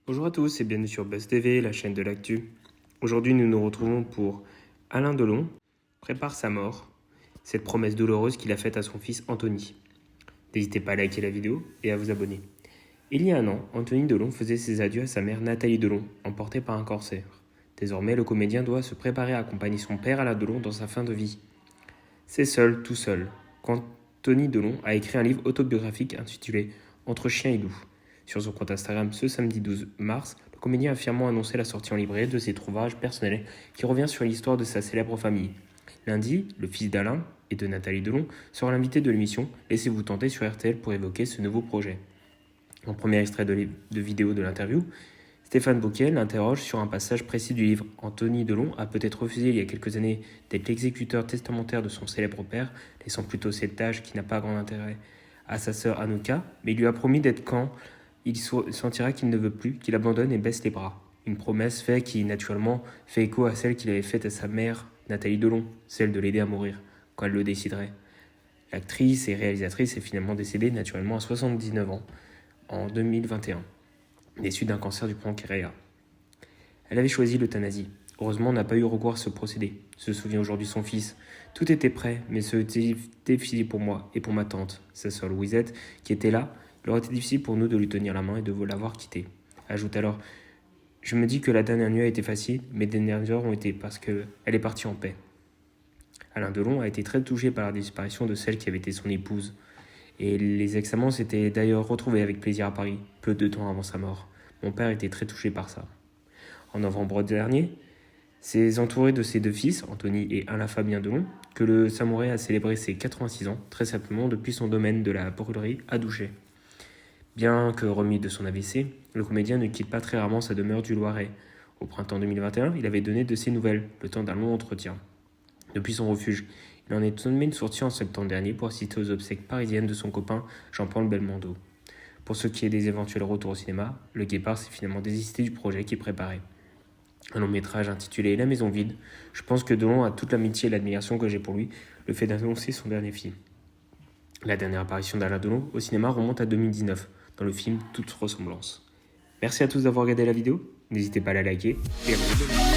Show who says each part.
Speaker 1: Bonjour à tous et bienvenue sur Buzz TV, la chaîne de l'actu. Aujourd'hui, nous nous retrouvons pour Alain Delon prépare sa mort, cette promesse douloureuse qu'il a faite à son fils Anthony. N'hésitez pas à liker la vidéo et à vous abonner. Il y a un an, Anthony Delon faisait ses adieux à sa mère Nathalie Delon, emportée par un cancer. Désormais, le comédien doit se préparer à accompagner son père Alain Delon dans sa fin de vie. C'est seul, tout seul, qu'Anthony Delon a écrit un livre autobiographique intitulé Entre chien et loup. Sur son compte Instagram ce samedi 12 mars, le comédien a fièrement annoncé la sortie en librairie de ses trouvages personnels qui revient sur l'histoire de sa célèbre famille. Lundi, le fils d'Alain et de Nathalie Delon sera l'invité de l'émission Laissez-vous tenter sur RTL pour évoquer ce nouveau projet. En premier extrait de vidéo de l'interview, Stéphane Bouquet l'interroge sur un passage précis du livre. Anthony Delon a peut-être refusé il y a quelques années d'être l'exécuteur testamentaire de son célèbre père, laissant plutôt cette tâche qui n'a pas grand intérêt à sa sœur Anouka, mais il lui a promis d'être quand il sentira qu'il ne veut plus, qu'il abandonne et baisse les bras. Une promesse faite qui, naturellement, fait écho à celle qu'il avait faite à sa mère, Nathalie Delon, celle de l'aider à mourir, quand elle le déciderait. L'actrice et réalisatrice est finalement décédée naturellement à 79 ans, en 2021, déçue d'un cancer du pancréas. Elle avait choisi l'euthanasie. Heureusement, on n'a pas eu recours à ce procédé, se souvient aujourd'hui son fils. Tout était prêt, mais ce était difficile pour moi et pour ma tante, sa sœur Louisette, qui était là. Il aurait été difficile pour nous de lui tenir la main et de l'avoir quitté. Ajoute alors, je me dis que la dernière nuit a été facile, mais les dernières heures ont été parce qu'elle est partie en paix. Alain Delon a été très touché par la disparition de celle qui avait été son épouse. Et les ex-amants s'étaient d'ailleurs retrouvés avec plaisir à Paris, peu de temps avant sa mort. Mon père était très touché par ça. En novembre dernier, c'est entouré de ses deux fils, Anthony et Alain Fabien Delon, que le Samouraï a célébré ses 86 ans, très simplement depuis son domaine de la brûlerie à Douchet. Bien que remis de son AVC, le comédien ne quitte pas très rarement sa demeure du Loiret. Au printemps 2021, il avait donné de ses nouvelles, le temps d'un long entretien. Depuis son refuge, il en est tout de même sorti en septembre dernier pour assister aux obsèques parisiennes de son copain Jean-Paul Belmondo. Pour ce qui est des éventuels retours au cinéma, le Guépard s'est finalement désisté du projet qu'il préparait. Un long métrage intitulé La Maison Vide. Je pense que Delon a toute l'amitié et l'admiration que j'ai pour lui, le fait d'annoncer son dernier film. La dernière apparition d'Alain Delon au cinéma remonte à 2019, dans le film Toute ressemblance. Merci à tous d'avoir regardé la vidéo, n'hésitez pas à la liker et à vous abonner.